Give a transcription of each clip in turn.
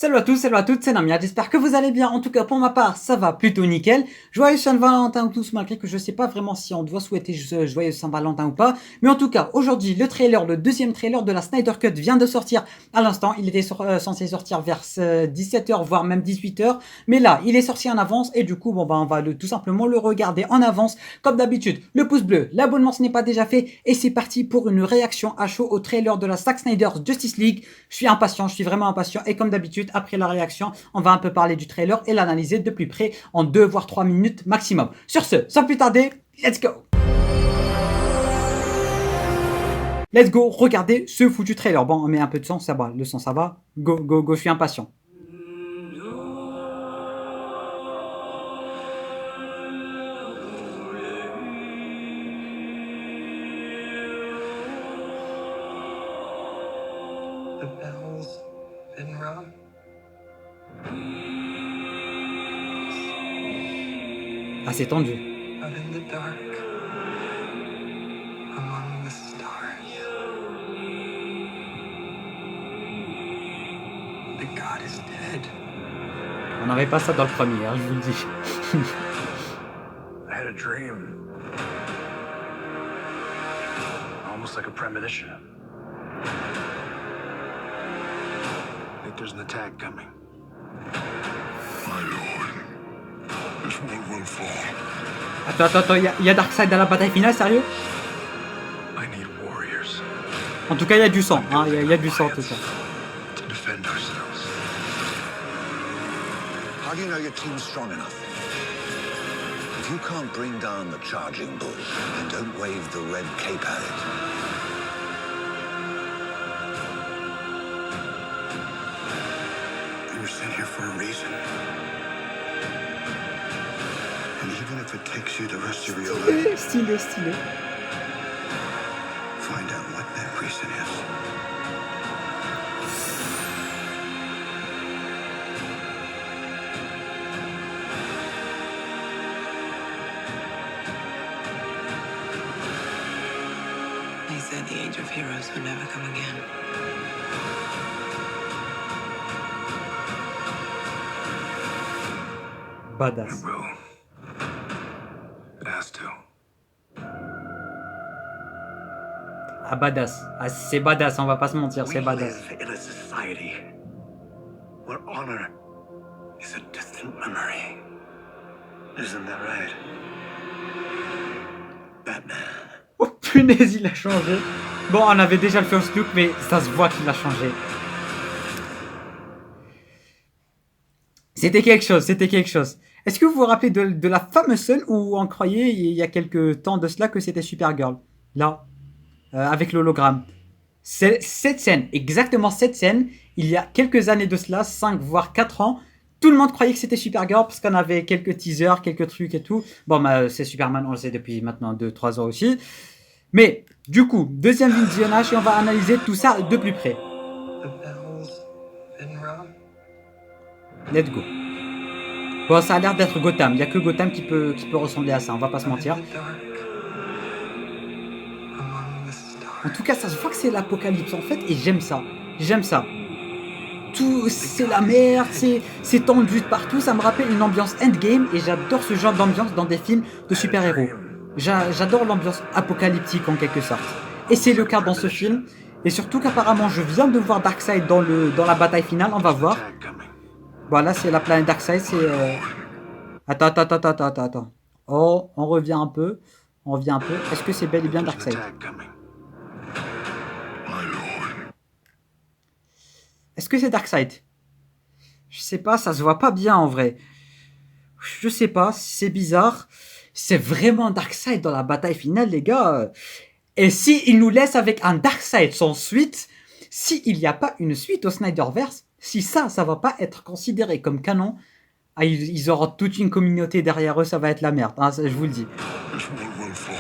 Salut à tous, salut à toutes, c'est Namia, j'espère que vous allez bien. En tout cas, pour ma part, ça va plutôt nickel. Joyeux Saint-Valentin à tous, malgré que je sais pas vraiment si on doit souhaiter joyeux Saint-Valentin ou pas. Mais en tout cas, aujourd'hui, le deuxième trailer de la Snyder Cut vient de sortir à l'instant. Il était censé sortir vers 17h, voire même 18h. Mais là, il est sorti en avance et du coup, on va tout simplement le regarder en avance. Comme d'habitude, le pouce bleu, l'abonnement ce n'est pas déjà fait. Et c'est parti pour une réaction à chaud au trailer de la Zack Snyder's Justice League. Je suis impatient, je suis vraiment impatient. Et comme d'habitude, après la réaction, on va un peu parler du trailer et l'analyser de plus près en 2 voire 3 minutes maximum. Sur ce, sans plus tarder, let's go! Let's go, regardez ce foutu trailer. Bon, on met un peu de son, ça va, le son ça va. Go, go, go, je suis impatient. The bell's been rung. Ah, c'est tendu. Out in the dark, among the stars. The god is dead. On n'avait pas ça dans le premier, hein, je vous le dis. I had a dream. Almost like a premonition. I think there's an attack coming. My lord, this world will fall. Attends, il y a Darkseid à la bataille finale, sérieux? I need warriors En tout cas, il y a du sang, hein, il y a du sang, tout ça. to defend ourselves. How do you know your team's strong enough? If you can't bring down the charging bull, then don't wave the red cape at it. You were sent here for a reason. And even if it takes you the rest of your life, Stylé. find out what that reason is. They said the age of heroes would never come again. Badass. It will. It has to. Ah, badass. Ah, c'est badass, on va pas se mentir, c'est We badass. live in a society where honor is a distant memory. Isn't that right? Batman. Oh punaise, il a changé. Bon, on avait déjà le first look, mais ça se voit qu'il a changé. C'était quelque chose. Est-ce que vous vous rappelez de la fameuse scène où on croyait, il y a quelques temps de cela, que c'était Supergirl? Là, avec l'hologramme. Cette scène, exactement cette scène, il y a quelques années de cela, 5 voire 4 ans, tout le monde croyait que c'était Supergirl parce qu'on avait quelques teasers, quelques trucs et tout. Bon, bah, c'est Superman, on le sait depuis maintenant 2-3 ans aussi. Mais, du coup, deuxième visionnage et on va analyser tout ça de plus près. The bell's been rung. Let's go. Bon, ça a l'air d'être Gotham. Il n'y a que Gotham qui peut ressembler à ça, on va pas se mentir. Out in the dark, among the stars. En tout cas, ça se voit que c'est l'apocalypse en fait, et j'aime ça. Tout, c'est la merde, c'est tendu de partout, ça me rappelle une ambiance endgame, et j'adore ce genre d'ambiance dans des films de super-héros. J'adore l'ambiance apocalyptique en quelque sorte. Et c'est le cas dans ce film, et surtout qu'apparemment je viens de voir Darkseid dans la bataille finale, on va voir. Attack coming. Bon, là c'est la planète Darkseid, c'est... Attends. Oh, on revient un peu. Est-ce que c'est bel et bien There's an Darkseid? attack coming. My lord. Est-ce que c'est Darkseid? Je sais pas, ça se voit pas bien en vrai. Je sais pas, c'est bizarre. C'est vraiment Darkseid dans la bataille finale, les gars. Et si il nous laisse avec un Darkseid sans suite, s'il n'y a pas une suite au Snyderverse, si ça va pas être considéré comme canon, ah, ils auront toute une communauté derrière eux, ça va être la merde, hein, je vous le dis. This world will fall.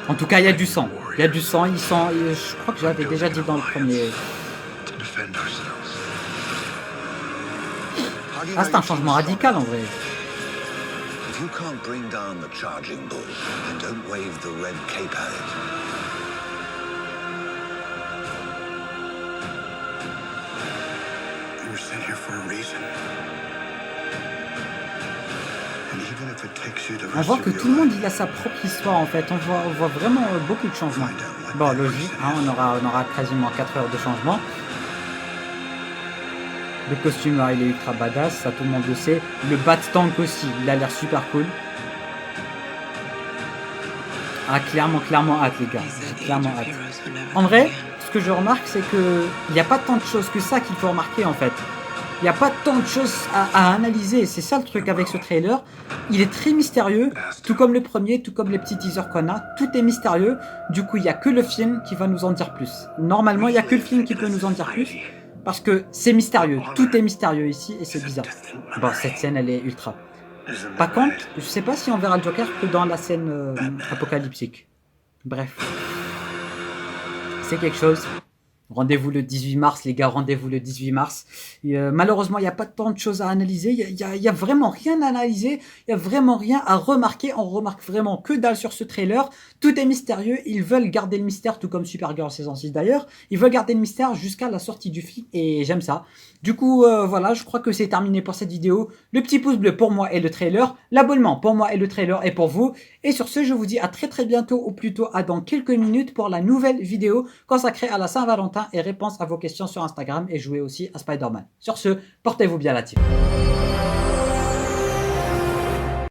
En tout cas, il y a du sang, je crois que j'avais déjà dit dans le premier. To defend ourselves. How do you Ah, know c'est un your changement team's radical en strong vrai. enough? If you can't bring down the charging bull, then don't wave the red cape at it. sent here for a reason. And even if it takes you the On rest voit of que your tout le monde life, il a sa propre histoire en fait. On voit vraiment beaucoup de changements. find out what Bon, that logique, reason hein, is. on aura quasiment 4 heures de changement. Le costume là, il est ultra badass, ça tout le monde le sait. Le bat tank aussi, il a l'air super cool. Ah, clairement hâte les gars. They said J'ai the age clairement of hâte. heroes would never En come vrai, again. ce que je remarque, c'est que il n'y a pas tant de choses que ça qu'il faut remarquer en fait. Il n'y a pas tant de choses à analyser. C'est ça le truc avec ce trailer. Il est très mystérieux, tout comme le premier, tout comme les petits teasers qu'on a. Tout est mystérieux. Du coup, il n'y a que le film qui va nous en dire plus. Normalement, il n'y a que le film qui peut nous en dire plus. Parce que c'est mystérieux. Tout est mystérieux ici et c'est bizarre. Bon, cette scène, elle est ultra. Isn't Par that contre, right? je sais pas si on verra le Joker que dans la scène apocalyptique. Bref. C'est quelque chose. Rendez-vous le 18 mars, les gars, rendez-vous le 18 mars. Et, malheureusement, il n'y a pas tant de choses à analyser. Il y a vraiment rien à analyser. Il n'y a vraiment rien à remarquer. On remarque vraiment que dalle sur ce trailer. Tout est mystérieux. Ils veulent garder le mystère, tout comme Supergirl saison 6 d'ailleurs. Ils veulent garder le mystère jusqu'à la sortie du film et j'aime ça. Du coup, voilà, je crois que c'est terminé pour cette vidéo. Le petit pouce bleu pour moi et le trailer. L'abonnement pour moi et le trailer et pour vous. Et sur ce, je vous dis à très très bientôt, ou plutôt à dans quelques minutes pour la nouvelle vidéo consacrée à la Saint-Valentin et réponse à vos questions sur Instagram et jouer aussi à Spider-Man. Sur ce, portez-vous bien la team.